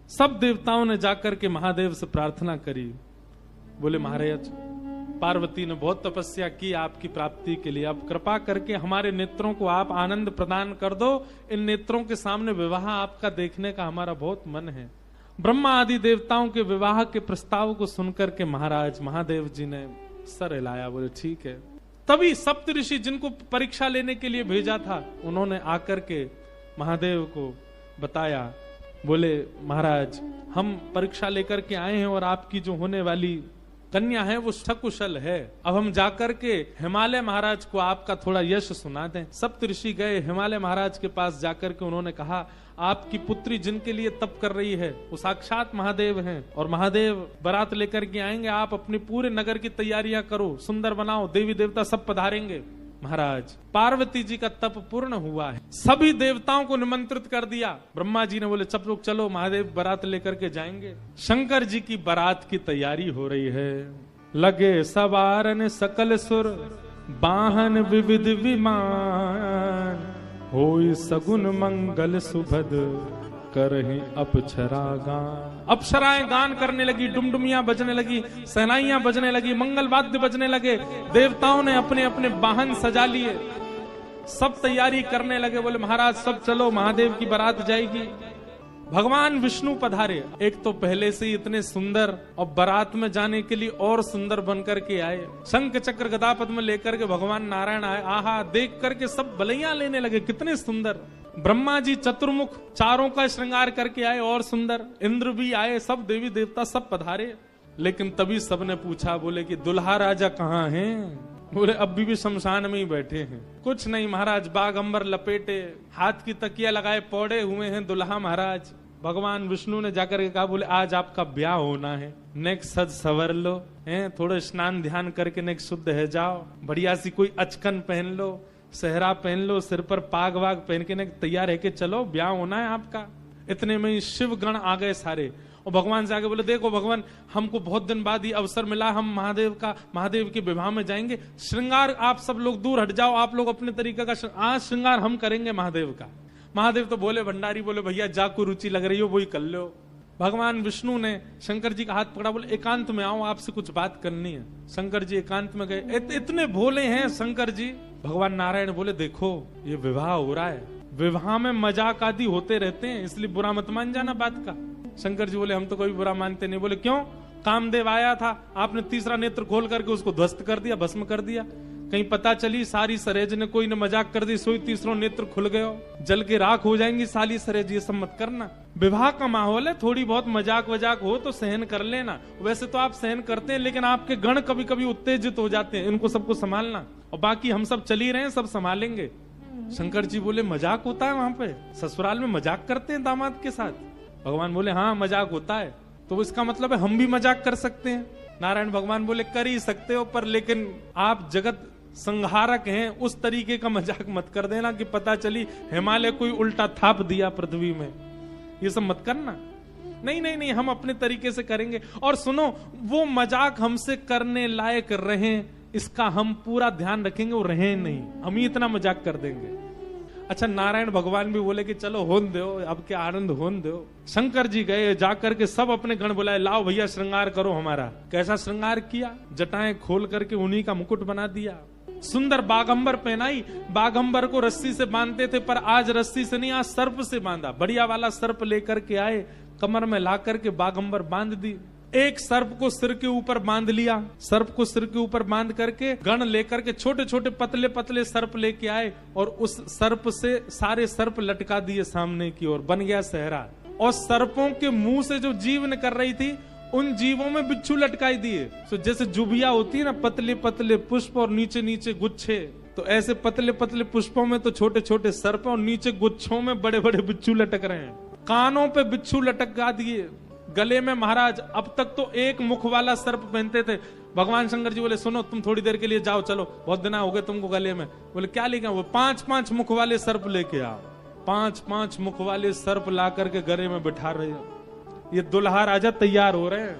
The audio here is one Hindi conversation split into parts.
सब देवताओं ने जाकर के महादेव से प्रार्थना करी। बोले महाराज, पार्वती ने बहुत तपस्या की आपकी प्राप्ति के लिए, अब कृपा करके हमारे नेत्रों को आप आनंद प्रदान कर दो। इन नेत्रों के सामने विवाह आपका देखने का हमारा बहुत मन है। ब्रह्मा आदि देवताओं के विवाह के प्रस्ताव को सुनकर के महाराज महादेव जी ने सर हिलाया। बोले ठीक है। तभी सप्तऋषि जिनको परीक्षा लेने के लिए भेजा था, उन्होंने आकर के महादेव को बताया। बोले महाराज, हम परीक्षा लेकर के आए हैं और आपकी जो होने वाली कन्या है वो सकुशल है। अब हम जाकर के हिमालय महाराज को आपका थोड़ा यश सुना दें। सप्तऋषि गए हिमालय महाराज के पास, जाकर के उन्होंने कहा आपकी पुत्री जिनके लिए तप कर रही है वो साक्षात महादेव हैं, और महादेव बारात लेकर के आएंगे। आप अपने पूरे नगर की तैयारियां करो, सुंदर बनाओ, देवी देवता सब पधारेंगे। महाराज, पार्वती जी का तप पूर्ण हुआ है, सभी देवताओं को निमंत्रित कर दिया। ब्रह्मा जी ने बोले सब लोग चलो, महादेव बारात लेकर के जाएंगे। शंकर जी की बारात की तैयारी हो रही है। लगे सवारन सकल सुर, वाहन विविध विमान, होई सगुन मंगल सुभद, करहि अप्सरा गान। अप्सराएं गान करने लगी, डुमडुमियां बजने लगी, सहनाइयां बजने लगी, मंगल वाद्य बजने लगे। देवताओं ने अपने अपने वाहन सजा लिए, सब तैयारी करने लगे। बोले महाराज सब चलो, महादेव की बारात जाएगी। भगवान विष्णु पधारे। एक तो पहले से ही इतने सुंदर, और बारात में जाने के लिए और सुंदर बनकर के आए। शंख चक्र गदा पद्म लेकर के भगवान नारायण आए। आहा, देख करके सब बलैया लेने लगे, कितने सुंदर। ब्रह्मा जी चतुर्मुख, चारों का श्रृंगार करके आए और सुंदर। इंद्र भी आए, सब देवी देवता सब पधारे। लेकिन तभी सबने पूछा, बोले कि दुल्हा राजा कहाँ हैं? बोले अभी भी शमशान में ही बैठे हैं। कुछ नहीं महाराज, बाग अंबर लपेटे, हाथ की तकिया लगाए पौड़े हुए हैं दुल्हा महाराज। भगवान विष्णु ने जाकर के कहा, बोले आज आपका ब्याह होना है, नेक्स्ट सज सवर लो, हैं थोड़ा स्नान ध्यान करके नेक्स्ट शुद्ध है जाओ, बढ़िया सी कोई अचकन पहन लो, सेहरा पहन लो, सिर पर पाग वाग पहन के तैयार है कि चलो ब्याह होना है आपका। इतने में ही शिव गण आ गए सारे, और भगवान से आगे बोले देखो भगवान, हमको बहुत दिन बाद ये अवसर मिला, हम महादेव के विवाह में जाएंगे। श्रृंगार आप सब लोग दूर हट जाओ, आप लोग अपने तरीके का आज श्रृंगार हम करेंगे महादेव का। महादेव तो बोले भंडारी, बोले भैया जा को रुचि लग रही हो वही कर लो। भगवान विष्णु ने शंकर जी का हाथ पकड़ा, बोले एकांत में आओ, आपसे कुछ बात करनी है। शंकर जी एकांत में गए। इतने भोले हैं शंकर जी। भगवान नारायण बोले देखो ये विवाह हो रहा है, विवाह में मजाक आदि होते रहते हैं, इसलिए बुरा मत मान जाना बात का। शंकर जी बोले हम तो कोई बुरा मानते नहीं। बोले क्यों? कामदेव आया था, आपने तीसरा नेत्र खोल करके उसको ध्वस्त कर दिया, भस्म कर दिया। कहीं पता चली सारी सरेज ने कोई ने मजाक कर दी, सोई तीसरा नेत्र खुल गयो, जल के राख हो जाएंगी सारी सरेज। ये सब मत करना, विवाह का माहौल है, थोड़ी बहुत मजाक वजाक हो तो सहन कर लेना। वैसे तो आप सहन करते हैं, लेकिन आपके गण कभी कभी उत्तेजित हो जाते हैं, इनको सबको संभालना, और बाकी हम सब चल ही रहे हैं, सब संभालेंगे। शंकर जी बोले मजाक होता है वहां पे? ससुराल में मजाक करते हैं दामाद के साथ? भगवान बोले हाँ मजाक होता है। तो इसका मतलब है हम भी मजाक कर सकते हैं? नारायण भगवान बोले कर ही सकते हो, पर लेकिन आप जगत संहारक हैं, उस तरीके का मजाक मत कर देना कि पता चली हिमालय कोई उल्टा थाप दिया पृथ्वी में। ये सब मत करना। नहीं नहीं नहीं, हम अपने तरीके से करेंगे। और सुनो, वो मजाक हमसे करने लायक रहे इसका हम पूरा ध्यान रखेंगे, वो रहे नहीं, हम ही इतना मजाक कर देंगे। अच्छा, नारायण भगवान भी बोले कि चलो होन दो, अब क्या आनंद होन दो। शंकर जी गए, जाकर के सब अपने गण बुलाए, लाओ भैया श्रृंगार करो हमारा। कैसा श्रृंगार किया? जटाएं खोल करके उन्हीं का मुकुट बना दिया, सुंदर बागंबर पहनाई। बागंबर को रस्सी से बांधते थे, पर आज रस्सी से नहीं, आज सर्प से बांधा। बढ़िया वाला सर्प लेकर के आए, कमर में ला करके बागंबर बांध दी। एक सर्प को सिर के ऊपर बांध लिया, सर्प को सिर के ऊपर बांध करके गण लेकर के छोटे छोटे पतले पतले सर्प लेके आए, और उस सर्प से सारे सर्प लटका दिए सामने की ओर, बन गया सहरा। और सर्पों के मुंह से जो जीव निकल रही थी, उन जीवों में बिच्छू लटकाई दिए। तो जैसे जुबिया होती है ना, पतले पतले पुष्प और नीचे नीचे गुच्छे, तो ऐसे पतले पतले पुष्पों में तो छोटे छोटे सर्प, और नीचे गुच्छों में बड़े बड़े बिच्छू लटक रहे हैं। कानों पे बिच्छू लटका दिए, गले में महाराज अब तक तो एक मुख वाला सर्प पहनते थे। भगवान शंकर जी बोले सुनो, तुम थोड़ी देर के लिए जाओ, चलो बहुत दिन हो गए तुमको गले में। बोले क्या लेके? वो 5-5 मुख वाले सर्प लेके आओ। 5-5 मुख वाले सर्प ला करके गले में बिठा रहे हो। ये दुल्हा राजा तैयार हो रहे हैं।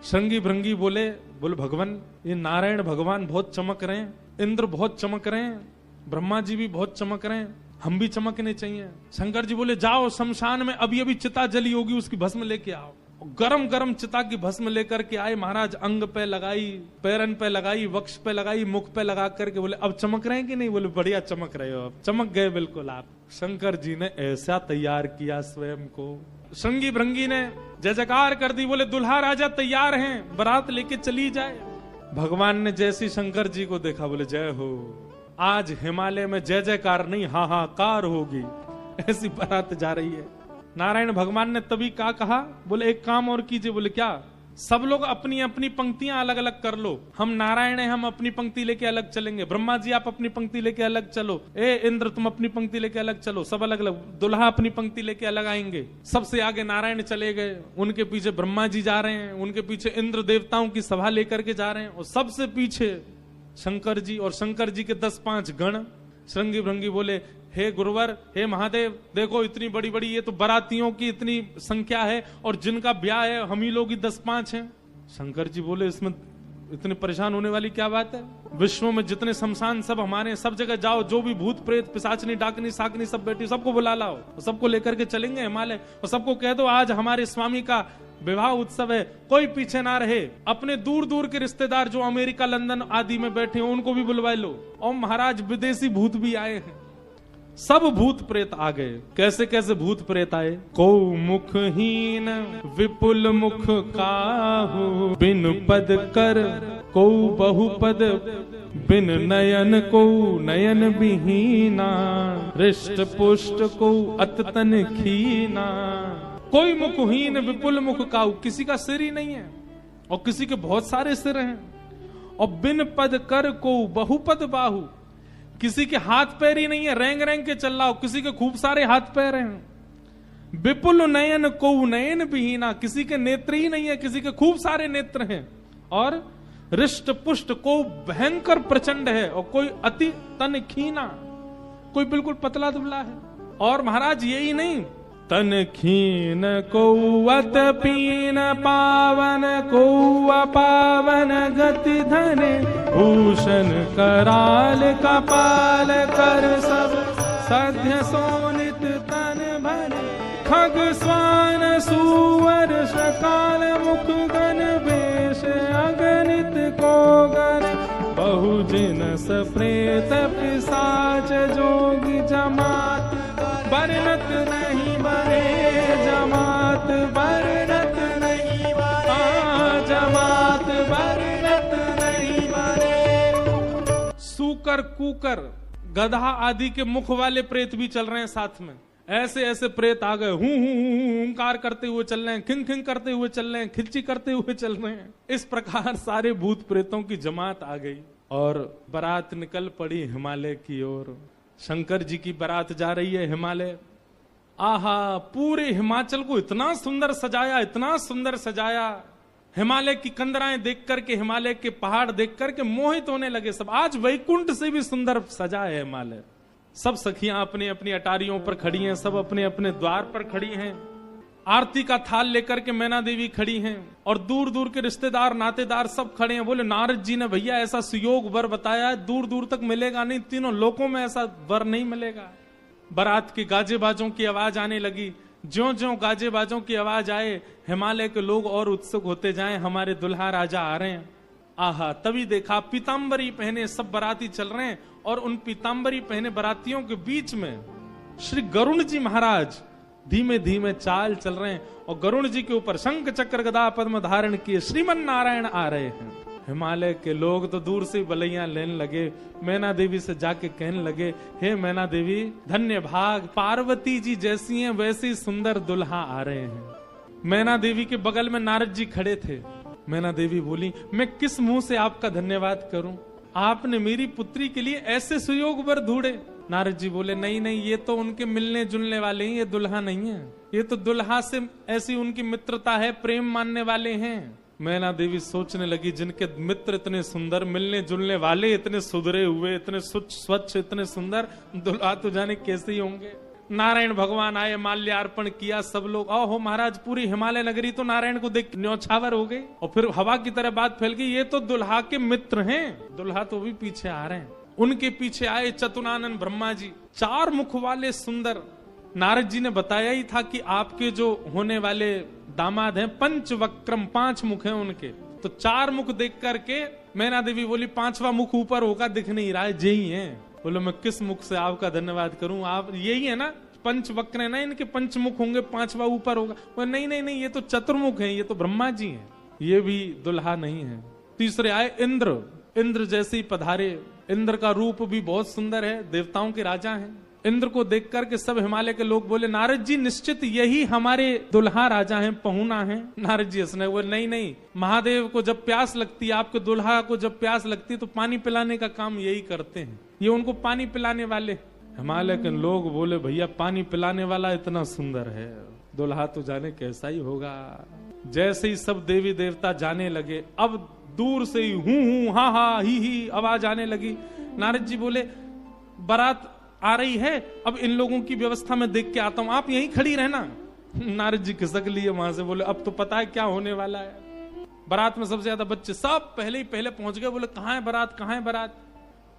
श्रृंगी भृंगी बोले भगवान, ये नारायण भगवान बहुत चमक रहे हैं, इंद्र बहुत चमक रहे हैं, ब्रह्मा जी भी बहुत चमक रहे हैं, हम भी चमकने चाहिए। शंकर जी बोले जाओ शमशान में अभी अभी चिता जली होगी, उसकी भस्म लेके आओ। गरम गरम चिता की भस्म लेकर के आए महाराज, अंग पे लगाई, पैरन पे लगाई, वक्ष पे लगाई, मुख पे लगा करके बोले अब चमक रहे हैं कि नहीं? बोले बढ़िया चमक रहे हो, अब चमक गए बिल्कुल आप। शंकर जी ने ऐसा तैयार किया स्वयं को, श्रृंगी भृंगी ने जय जयकार कर दी। बोले दुल्हा राजा तैयार हैं, बारात लेके चली जाए। भगवान ने जैसी शंकर जी को देखा बोले जय हो, आज हिमालय में जय जयकार नहीं हाहाकार होगी, ऐसी बारात जा रही है। नारायण भगवान ने तभी क्या कहा? बोले एक काम और कीजिए। बोले क्या? सब लोग अपनी अपनी पंक्तियां अलग अलग कर लो, हम नारायण हैं, हम अपनी पंक्ति लेके अलग चलेंगे। ब्रह्मा जी आप अपनी पंक्ति लेके अलग चलो, ए इंद्र तुम अपनी पंक्ति लेके अलग चलो, सब अलग अलग। दुल्हा अपनी पंक्ति लेके अलग आएंगे। सबसे आगे नारायण चले गए, उनके पीछे ब्रह्मा जी जा रहे हैं, उनके पीछे इंद्र देवताओं की सभा लेकर के जा रहे हैं, और सबसे पीछे शंकर जी, और शंकर जी के 10-5 गण। श्रृंगी भृंगी बोले हे गुरुवर, हे महादेव, देखो इतनी बड़ी बड़ी ये तो बारातियों की इतनी संख्या है, और जिनका ब्याह है हम ही लोग ही 10-5 हैं। शंकर जी बोले इसमें इतने परेशान होने वाली क्या बात है? विश्व में जितने शमशान सब हमारे, सब जगह जाओ, जो भी भूत प्रेत पिशाचनी डाकनी साकनी सब बैठी, सबको बुला लाओ, सबको लेकर के चलेंगे हिमालय, और सबको कह दो आज हमारे स्वामी का विवाह उत्सव है, कोई पीछे ना रहे। अपने दूर दूर के रिश्तेदार जो अमेरिका लंदन आदि में बैठे हैं उनको भी बुलवा लो। और महाराज विदेशी भूत भी आए हैं, सब भूत प्रेत आ गए। कैसे कैसे भूत प्रेत आए? को मुखहीन विपुल मुख काहू, बिन पद कर को बहुपद, बिन नयन को नयन विहीना, हृष्ट पुष्ट को अततन खीना। कोई मुखहीन विपुल मुख काहू, किसी का सिर ही नहीं है और किसी के बहुत सारे सिर हैं। और बिन पद कर को बहुपद बाहु, किसी के हाथ पैर ही नहीं है, रेंग रेंग के चल रहा हो, किसी के खूब सारे हाथ पैर हैं। विपुल नयन को नयन विहीना, किसी के नेत्र ही नहीं है, किसी के खूब सारे नेत्र हैं। और हृष्ट पुष्ट को भयंकर प्रचंड है, और कोई अति तन खीना, कोई बिल्कुल पतला दुबला है। और महाराज यही नहीं, तन खीन को अत पीन पावन को अपावन गति धन, भूषण कराल कपाल कर सब सध्य सोनित तन भरे, खग स्वान सुवर शकाल मुख गण वेश अगणित को गण, बहुजिनस प्रेत पिशाच जोगी जमात, बरनत नहीं बरे जमात, बरनत नहीं बरे जमात, बरनत नहीं बरे। सूकर कुकर गधा आदि के मुख वाले प्रेत भी चल रहे हैं साथ में। ऐसे ऐसे प्रेत आ गए, हूं हुंकार करते हुए चल रहे हैं, खिंग खिंग करते हुए चल रहे हैं, खिल्ची करते हुए चल रहे हैं। इस प्रकार सारे भूत प्रेतों की जमात आ गई और बारात निकल पड़ी हिमालय की ओर। शंकर जी की बारात जा रही है हिमालय। आहा, पूरे हिमाचल को इतना सुंदर सजाया, इतना सुंदर सजाया। हिमालय की कंदराएं देख करके, हिमालय के पहाड़ देख करके मोहित होने लगे सब। आज वैकुंठ से भी सुंदर सजा है हिमालय। सब सखियां अपनी अपनी अटारियों पर खड़ी हैं, सब अपने अपने द्वार पर खड़ी हैं। आरती का थाल लेकर के मैना देवी खड़ी हैं, और दूर दूर के रिश्तेदार नातेदार सब खड़े हैं। बोले नारद जी ने भैया ऐसा सुयोग वर बताया है, दूर दूर तक मिलेगा नहीं, तीनों लोकों में ऐसा वर नहीं मिलेगा। बारात की गाजे बाजों की आवाज आने लगी। ज्यों ज्यों गाजे बाजों की आवाज आए, हिमालय के लोग और उत्सुक होते जाएं, हमारे दुल्हा राजा आ रहे हैं। आहा, तभी देखा पीतांबरी पहने सब बाराती चल रहे हैं, और उन पीतांबरी पहने बारातियों के बीच में श्री गरुण जी महाराज धीमे धीमे चाल चल रहे हैं, और गरुण जी के ऊपर शंख चक्र गदा पद्म धारण किए श्रीमन नारायण आ रहे हैं। हिमालय के लोग तो दूर से बलैया लेने लगे। मैना देवी से जाके कहने लगे, हे मैना देवी धन्य भाग, पार्वती जी जैसी हैं वैसी सुंदर दुल्हा आ रहे हैं। मैना देवी के बगल में नारद जी खड़े थे। मैना देवी बोली, मैं किस मुंह से आपका धन्यवाद करूं, आपने मेरी पुत्री के लिए ऐसे सुयोग वर ढूंढे। नारद जी बोले, नहीं नहीं, ये तो उनके मिलने जुलने वाले हैं, ये दुल्हा नहीं है। ये तो दुल्हा से ऐसी उनकी मित्रता है, प्रेम मानने वाले हैं। मैना देवी सोचने लगी, जिनके मित्र इतने सुंदर, मिलने जुलने वाले इतने सुधरे हुए, इतने स्वच्छ, इतने सुंदर, दुल्हा तो जाने कैसे ही होंगे। नारायण भगवान आए, माल्यार्पण किया, सब लोग आओ महाराज, पूरी हिमालय नगरी तो नारायण को देख न्यौछावर हो गई। और फिर हवा की तरह बात फैल गई, ये तो दुल्हा के मित्र हैं। दुल्हा तो भी पीछे आ रहे हैं। उनके पीछे आए चतुरानन ब्रह्मा जी, 4 मुख वाले सुंदर। नारद जी ने बताया ही था कि आपके जो होने वाले दामाद हैं पंचवक्रम, 5 मुख हैं उनके। तो 4 मुख देख करके मैना देवी बोली 5वां मुख ऊपर होगा, दिख नहीं रहा है, यही है। बोलो मैं किस मुख से आपका धन्यवाद करूं, आप यही है ना, पंचवक्र है ना, इनके पंचमुख होंगे, 5वां ऊपर होगा। वो नहीं नहीं नहीं, ये तो चतुर्मुख है, ये तो ब्रह्मा जी हैं, ये भी दुल्हा नहीं है। तीसरे आए इंद्र, इंद्र जैसे ही पधारे। इंद्र का रूप भी बहुत सुंदर है, देवताओं के राजा हैं। इंद्र को देख करके सब हिमालय के लोग बोले नारद जी निश्चित यही हमारे दुल्हा राजा हैं, पहुना हैं। नारद जी हंसने बोले नहीं नहीं, महादेव को जब प्यास लगती है, आपके दुल्हा को जब प्यास लगती है तो पानी पिलाने का काम यही करते हैं, ये उनको पानी पिलाने वाले। हिमालय के लोग बोले भैया पानी पिलाने वाला इतना सुंदर है, दुल्हा तो जाने कैसा ही होगा। जैसे ही सब देवी देवता जाने लगे, अब दूर से ही हूं हा हा ही आवाज आने लगी। नारद जी बोले बारात आ रही है, अब इन लोगों की व्यवस्था में देख के आता हूं, आप यहीं खड़ी रहना। नारद जी खिसक लिए वहां से, बोले अब तो पता है क्या होने वाला है। बारात में सबसे ज्यादा बच्चे सब पहले ही पहले पहुंच गए। बोले कहां है बारात, कहां है बारात।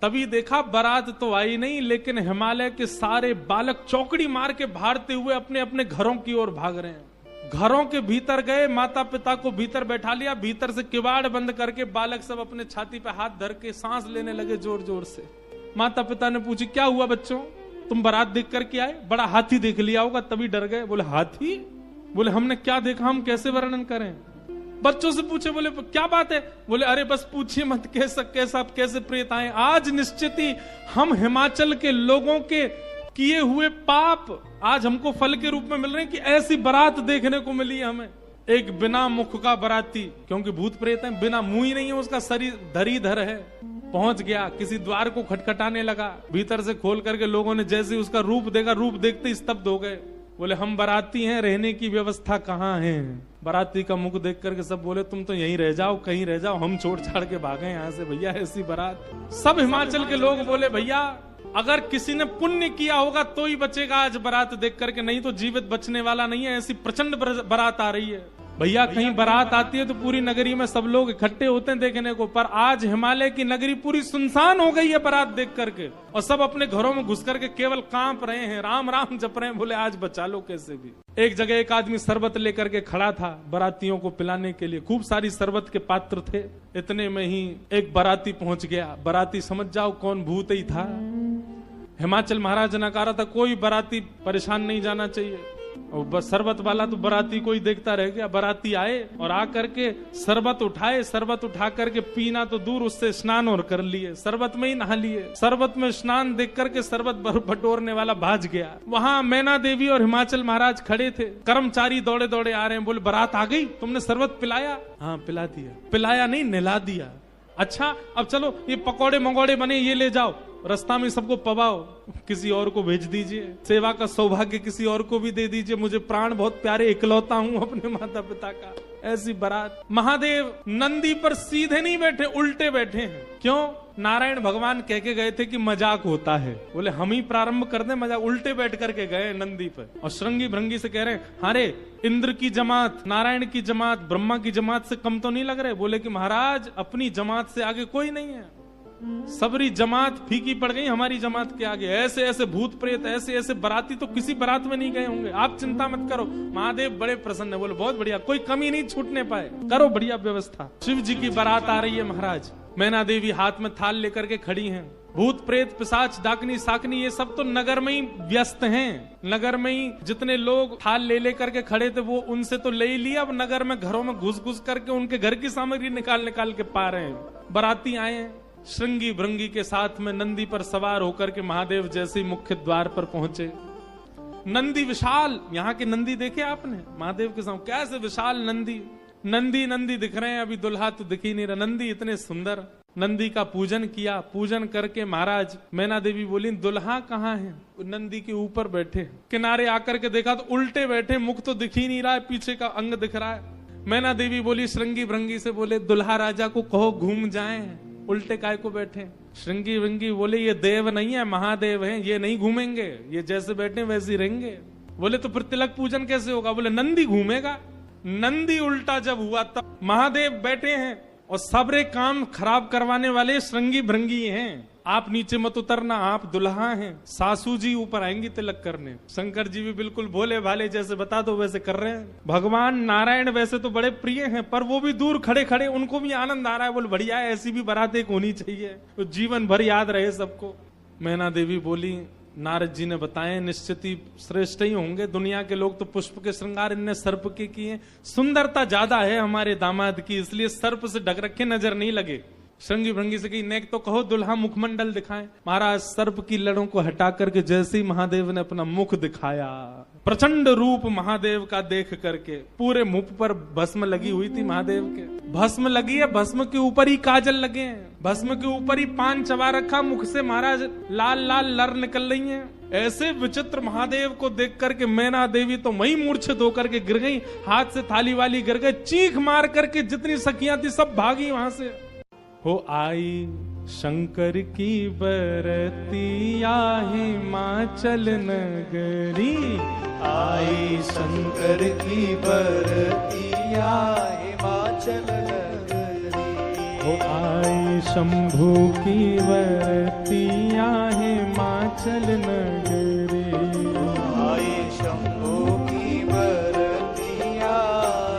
तभी देखा बारात तो आई नहीं, लेकिन हिमालय के सारे बालक चौकड़ी मार के भागते हुए अपने अपने घरों की ओर भाग रहे हैं। घरों के भीतर गए, माता पिता को भीतर बैठा लिया, भीतर से किवाड़ बंद करके बालक सब अपने छाती पे हाथ धर के सांस लेने लगे जोर जोर से। माता पिता ने पूछी क्या हुआ बच्चों, तुम बारात देख करके आए, बड़ा हाथी देख लिया होगा तभी डर गए। बोले हाथी, बोले हमने क्या देखा, हम कैसे वर्णन करें। बच्चों से पूछे, बोले क्या बात है, बोले अरे बस पूछिए मत, कैसे प्रेत आए। आज निश्चित ही हम हिमाचल के लोगों के किए हुए पाप आज हमको फल के रूप में मिल रहे हैं कि ऐसी बारात देखने को मिली हमें। एक बिना मुख का बाराती, क्योंकि भूत प्रेत है, बिना मुंह ही नहीं है, उसका शरीर धरीधर है, पहुंच गया, किसी द्वार को खटखटाने लगा, भीतर से खोल करके लोगों ने जैसे उसका रूप देखा, रूप देखते स्तब्ध हो गए। बोले हम बाराती हैं, रहने की व्यवस्था कहाँ है। बाराती का मुख देख करके सब बोले तुम तो यहीं रह जाओ, कहीं रह जाओ, हम छोड़ छाड़ के भागे यहाँ से भैया, ऐसी बारात। सब हिमाचल के लोग बोले भैया अगर किसी ने पुण्य किया होगा तो ही बचेगा आज बारात देख करके, नहीं तो जीवित बचने वाला नहीं है, ऐसी प्रचंड बारात आ रही है। भैया कहीं बारात आती है तो पूरी नगरी में सब लोग इकट्ठे होते हैं देखने को, पर आज हिमालय की नगरी पूरी सुनसान हो गई है बारात देख करके, और सब अपने घरों में घुस करके केवल कांप रहे हैं, राम राम जप रहे हैं। बोले आज बचा लो कैसे भी। एक जगह एक आदमी शरबत लेकर के खड़ा था बारातियों को पिलाने के लिए, खूब सारी शरबत के पात्र थे। इतने में ही एक बाराती पहुंच गया। बाराती समझ जाओ कौन भूत ही था। हिमाचल महाराज ने कहा था कोई बाराती परेशान नहीं जाना चाहिए, और बस शरबत वाला तो बाराती को ही देखता रह गया। बाराती आए और आकर के शरबत उठाए, शरबत उठा करके पीना तो दूर, उससे स्नान और कर लिए, शरबत में ही नहा लिए। शरबत में स्नान देख करके शरबत बटोरने वाला भाज गया। वहां मैना देवी और हिमाचल महाराज खड़े थे, कर्मचारी दौड़े दौड़े आ रहे हैं। बोले बारात आ गई, तुमने शरबत पिलाया? हाँ पिला दिया। पिलाया नहीं, नहला दिया। अच्छा अब चलो ये पकौड़े मंगौड़े बने, ये ले जाओ, रास्ता में सबको पवाओ, किसी और को भेज दीजिए, सेवा का सौभाग्य किसी और को भी दे दीजिए, मुझे प्राण बहुत प्यारे, इकलौता हूं अपने माता पिता का। ऐसी बारात। महादेव नंदी पर सीधे नहीं बैठे, उल्टे बैठे हैं। क्यों? नारायण भगवान कह के गए थे कि मजाक होता है, बोले हम ही प्रारंभ कर दें मजाक। उल्टे बैठ करके गए नंदी पर, और श्रृंगी भृंगी से कह रहे हैं अरे इंद्र की जमात, नारायण की जमात, ब्रह्मा की जमात से कम तो नहीं लग रहे। बोले कि महाराज अपनी जमात से आगे कोई नहीं है, सबरी जमात फीकी पड़ गई हमारी जमात के आगे। ऐसे ऐसे भूत प्रेत, ऐसे ऐसे बाराती तो किसी बारात में नहीं गए होंगे, आप चिंता मत करो। महादेव बड़े प्रसन्न है, बोले बहुत बढ़िया, कोई कमी नहीं छूटने पाए, करो बढ़िया व्यवस्था। शिव जी की बारात आ रही है महाराज। मैना देवी हाथ में थाल लेकर के खड़ी हैं। भूत प्रेत पिशाच डाकनी साकनी ये सब तो नगर में ही व्यस्त हैं। नगर में ही जितने लोग थाल ले लेकर के खड़े थे वो उनसे तो ले ही लिया, अब नगर में घरों में घुस घुस करके उनके घर की सामग्री निकाल निकाल के पा रहे हैं। बाराती आए हैं, श्रृंगी भृंगी के साथ में नंदी पर सवार होकर के महादेव जैसे ही मुख्य द्वार पर पहुंचे। नंदी विशाल, यहाँ के नंदी देखे आपने महादेव के सामने कैसे विशाल नंदी, नंदी नंदी दिख रहे हैं, अभी दुल्हा तो दिख ही नहीं रहा। नंदी इतने सुंदर। नंदी का पूजन किया, पूजन करके महाराज मैना देवी बोली दुल्हा कहाँ है? नंदी के ऊपर बैठे। किनारे आकर के देखा तो उल्टे बैठे, मुख तो दिख ही नहीं रहा है, पीछे का अंग दिख रहा है। मैना देवी बोली श्रृंगी भृंगी से, बोले दुल्हा राजा को कहो घूम जाएं, उल्टे काय को बैठे। श्रृंगी भृंगी बोले ये देव नहीं है, महादेव हैं, ये नहीं घूमेंगे, ये जैसे बैठे वैसे रहेंगे। बोले तो फिर तिलक पूजन कैसे होगा? बोले नंदी घूमेगा। नंदी उल्टा जब हुआ तब महादेव बैठे हैं और सबरे काम खराब करवाने वाले श्रृंगी भृंगी हैं। आप नीचे मत उतरना, आप दुल्हा हैं, सासू जी ऊपर आएंगी तिलक करने। शंकर जी भी बिल्कुल भोले भाले, जैसे बता दो वैसे कर रहे हैं। भगवान नारायण वैसे तो बड़े प्रिय हैं, पर वो भी दूर खड़े खड़े उनको भी आनंद आ रहा है, बोल बढ़िया है, ऐसी भी बारात एक होनी चाहिए, तो जीवन भर याद रहे सबको। मैना देवी बोली, नारद जी ने बताए निश्चित ही श्रेष्ठ ही होंगे, दुनिया के लोग तो पुष्प के श्रृंगार इनने सर्प के किए, सुंदरता ज्यादा है हमारे दामाद की, इसलिए सर्प से ढक रखे नजर नहीं लगे। श्रृंगी भृंगी से कही, नेक तो कहो दुल्हा मुखमंडल दिखाए। महाराज सर्प की लड़ों को हटा करके जैसे ही महादेव ने अपना मुख दिखाया, प्रचंड रूप महादेव का देख करके, पूरे मुख पर भस्म लगी हुई थी महादेव के, भस्म लगी है, भस्म के ऊपर ही काजल लगे हैं, भस्म के ऊपर ही पान चबा रखा, मुख से महाराज लाल लाल लर निकल रही हैं। ऐसे विचित्र महादेव को देख करके मैना देवी तो वही मूर्छित होकर के गिर गई, हाथ से थाली वाली गिर गए, चीख मार करके जितनी सखियां थी सब भागी वहां से। हो आई शंकर की बरतिया हिमाचल नगरी, आई शंकर की बरतिया हिमाचल नगरी। हो आई शंभू की बरतिया हिमाचल नगरी, आई शंभू की बरतिया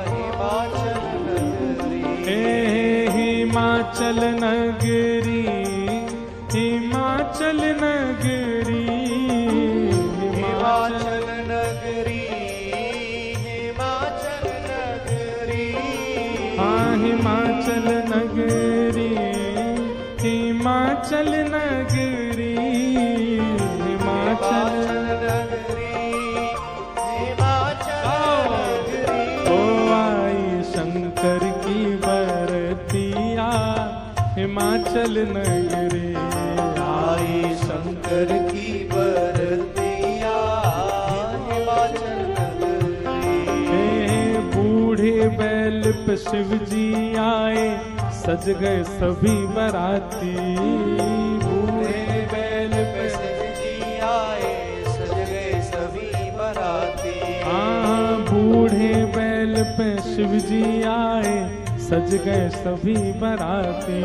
हिमाचल नगरी। हिमाचल नगरी, हिमाचल नगरी, हिमाचल नगरी, हिमाचल नगरी। हाँ हिमाचल नगरी, हिमाचल नगरी, हिमाचल नगरी, हिमाचल नगरी। ओ आई शंकर की बरतिया हिमाचल नगरी, आई शंकर की बरतिया हिमाचल नगरी। बूढ़े बैल पे शिव जी आए, सज गए सभी बराती। बूढ़े बैल पे शिव जी आए, सज गए सभी बराती। हाँ बूढ़े बैल पे शिव जी आए, सज गए सभी बराती।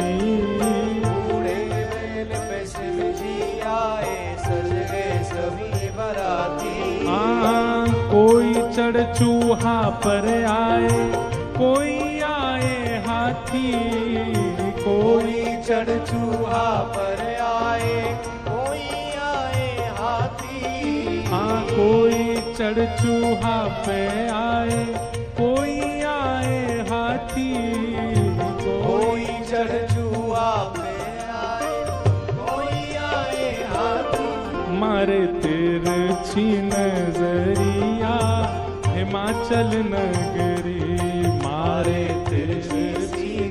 बूढ़े बैल पे शिव जी आए, सज गए सभी बराती। हाँ कोई चढ़ चूहा पर आए, कोई आए हाथी, कोई चढ़ चूहा पर आए, कोई आए हाथी। हाँ कोई चढ़ चूहा पे आए, कोई आए हाथी, कोई चढ़ चूहा पे आए, कोई आए हाथी। मारे तिरछी नजरिया हिमाचल नगरी, मारे तिरछी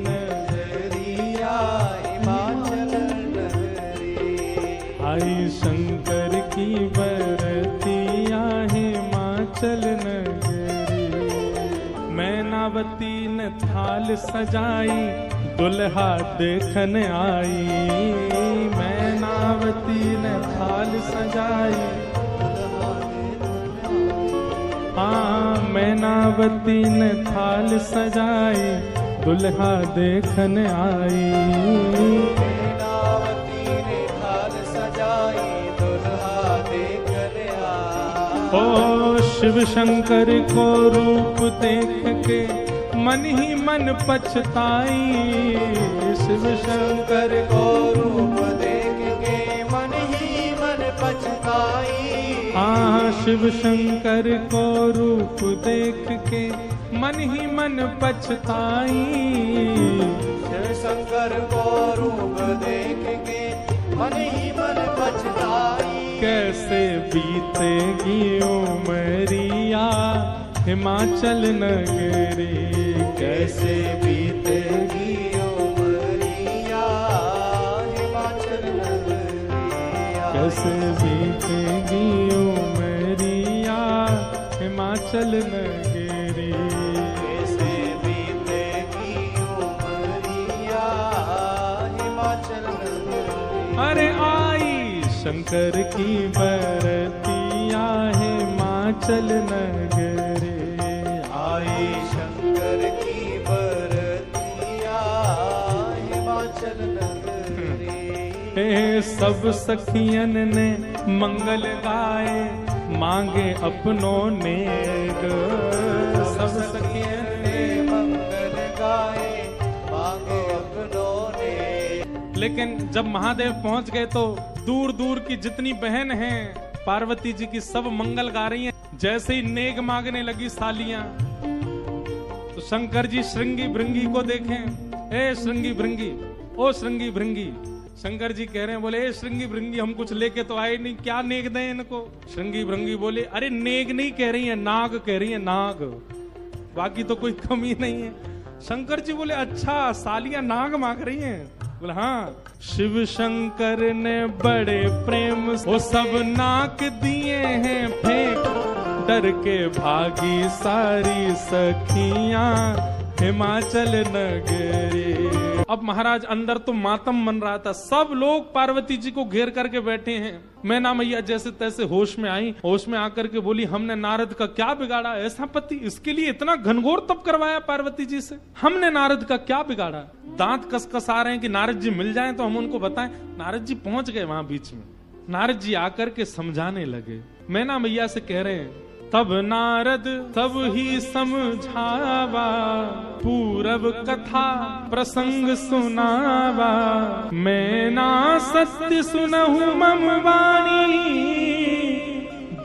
नजरिया हिमाचल नगरी। आई शंकर की बरतिया हिमाचल नगरी। मैनावती ने थाल सजाई, दुल्हा देखन आई। मैनावती ने थाल सजाई, हाँ मैनावती ने थाल सजाई, दुल्हा देखन आई। मैनावती ने थाल सजाई, दुल्हा देखन आई। ओ शिव शंकर को रूप देख के मन ही मन पछताई। शिव शंकर को रूप देख के मन ही मन पछताई। हाँ शिव शंकर को रूप देख के मन ही मन पछताई। शिव शंकर को रूप देख के मन ही मन पछताई। कैसे बीतेगी उमरिया हिमाचल नगरी, कैसे बीतेगी उमरिया हिमाचल नगरिया। कैसे बीतेगी उमरिया हिमाचल नगरी। कैसे बीतेगी उमरिया हिमाचल नगरी। अरे आई शंकर की बरतिया हिमाचल नगरी। आई शंकर की बरतिया हिमाचल नगरी। सब सखियन ने मंगल गाए, मांगे अपनों नेग। सब सखियन ने मंगल गाए, मांगे अपनों ने। लेकिन जब महादेव पहुंच गए तो दूर दूर की जितनी बहन हैं पार्वती जी की सब मंगल गा रही हैं। जैसे ही नेग मांगने लगी सालियां, तो शंकर जी श्रृंगी भृंगी को देखें, ए श्रृंगी भृंगी, ओ श्रृंगी भृंगी। शंकर जी कह रहे हैं, बोले ए श्रृंगी भृंगी हम कुछ लेके तो आए नहीं, क्या नेग दें इनको। श्रृंगी भृंगी बोले, अरे नेग नहीं कह रही है, नाग कह रही है, नाग, बाकी तो कोई कमी नहीं है। शंकर जी बोले, अच्छा सालियां नाग मांग रही हैं। बोले हाँ। शिव शंकर ने बड़े प्रेम वो सब नाक दिए हैं फेंक, डर के भागी सारी सखियां हिमाचल नगरी। अब महाराज अंदर तो मातम मन रहा था, सब लोग पार्वती जी को घेर करके बैठे हैं। मैना मैया जैसे तैसे होश में आई, होश में आकर के बोली, हमने नारद का क्या बिगाड़ा, ऐसा पति, इसके लिए इतना घनघोर तप करवाया पार्वती जी से, हमने नारद का क्या बिगाड़ा। दांत कसकस आ रहे हैं कि नारद जी मिल जाएं तो हम उनको बताएं। नारद जी पहुंच गए वहां बीच में, नारद जी आकर के समझाने लगे। मैना मैया से कह रहे हैं, तब नारद तब ही समझावा, पूरब कथा प्रसंग सुनावा, मैं ना सत्य सुनहु मम वाणी,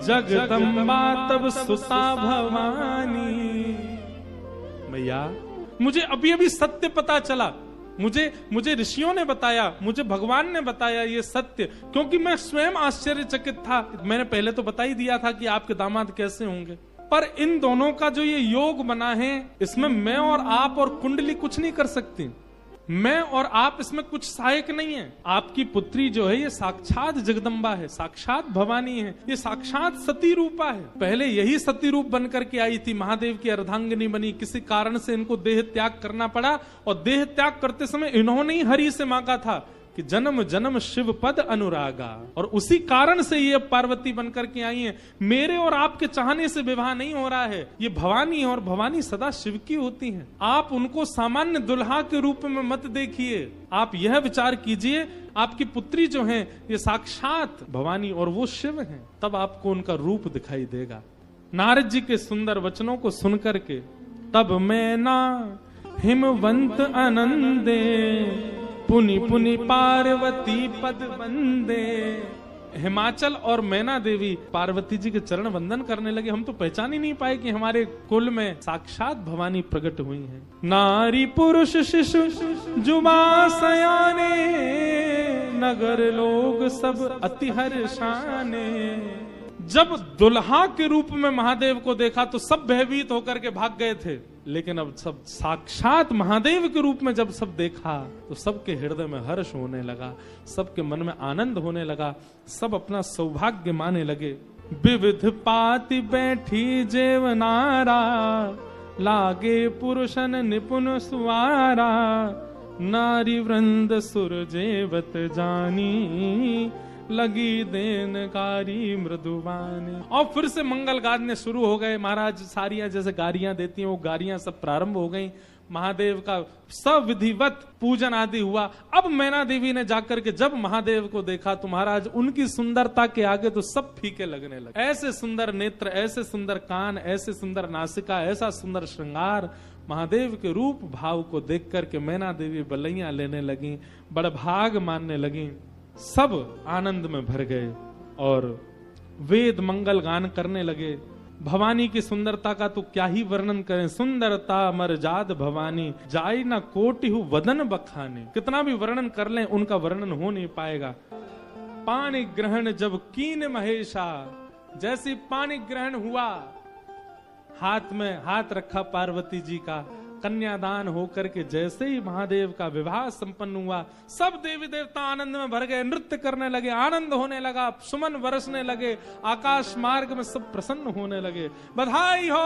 जगदम्बा तब सुता भवानी। मैया मुझे अभी अभी सत्य पता चला, मुझे ऋषियों ने बताया, मुझे भगवान ने बताया ये सत्य, क्योंकि मैं स्वयं आश्चर्यचकित था। मैंने पहले तो बता ही दिया था कि आपके दामाद कैसे होंगे, पर इन दोनों का जो ये योग बना है, इसमें मैं और आप और कुंडली कुछ नहीं कर सकती। मैं और आप इसमें कुछ सहायक नहीं है। आपकी पुत्री जो है ये साक्षात जगदम्बा है, साक्षात भवानी है, ये साक्षात सती रूपा है। पहले यही सती रूप बनकर के आई थी, महादेव की अर्धांगिनी बनी, किसी कारण से इनको देह त्याग करना पड़ा, और देह त्याग करते समय इन्होंने ही हरि से मांगा था कि जन्म जन्म शिव पद अनुरागा, और उसी कारण से ये पार्वती बनकर के आई हैं। मेरे और आपके चाहने से विवाह नहीं हो रहा है, ये भवानी है और भवानी सदा शिव की होती हैं। आप उनको सामान्य दुल्हा के रूप में मत देखिए, आप यह विचार कीजिए आपकी पुत्री जो है ये साक्षात भवानी और वो शिव हैं, तब आपको उनका रूप दिखाई देगा। नारद जी के सुंदर वचनों को सुनकर के तब मैं ना हिमवंत आनंदे, पुनि पुनि पार्वती पद वंदे। हिमाचल और मैना देवी पार्वती जी के चरण वंदन करने लगे। हम तो पहचान ही नहीं पाए कि हमारे कुल में साक्षात भवानी प्रकट हुई हैं। नारी पुरुष शिशु जुबा सयाने, नगर लोग सब अति हर्षाने। जब दुल्हा के रूप में महादेव को देखा तो सब भयभीत होकर के भाग गए थे, लेकिन अब सब साक्षात महादेव के रूप में जब सब देखा तो सबके हृदय में हर्ष होने लगा, सबके मन में आनंद होने लगा, सब अपना सौभाग्य माने लगे। विविध पाति बैठी जेवनारा, लागे पुरुषन निपुण सुवारा, नारी वृंद सुर जेवत जानी, लगी देनकारी मृदुवानी। और फिर से मंगल गाने शुरू हो गए। महाराज सारियां जैसे गारियां देती हैं वो गारियां सब प्रारंभ हो गई। महादेव का सब विधिवत पूजन आदि हुआ। अब मैना देवी ने जाकर के जब महादेव को देखा तो महाराज उनकी सुंदरता के आगे तो सब फीके लगने लगे। ऐसे सुंदर नेत्र, ऐसे सुंदर कान, ऐसे सुंदर नासिका, ऐसा सुंदर श्रृंगार, महादेव के रूप भाव को देख करके मैना देवी बलैया लेने लगी, बड़भाग मानने लगी। सब आनंद में भर गए और वेद मंगल गान करने लगे। भवानी की सुंदरता का तो क्या ही वर्णन करें। सुंदरता मरजाद भवानी, जाई ना कोटि वदन बखाने। कितना भी वर्णन कर लें उनका वर्णन हो नहीं पाएगा। पानी ग्रहण जब कीन महेशा, जैसे पानी ग्रहण हुआ, हाथ में हाथ रखा पार्वती जी का, कन्यादान होकर के जैसे ही महादेव का विवाह संपन्न हुआ, सब देवी देवता आनंद में भर गए, नृत्य करने लगे, आनंद होने लगा, सुमन बरसने लगे, आकाश मार्ग में सब प्रसन्न होने लगे। बधाई हो।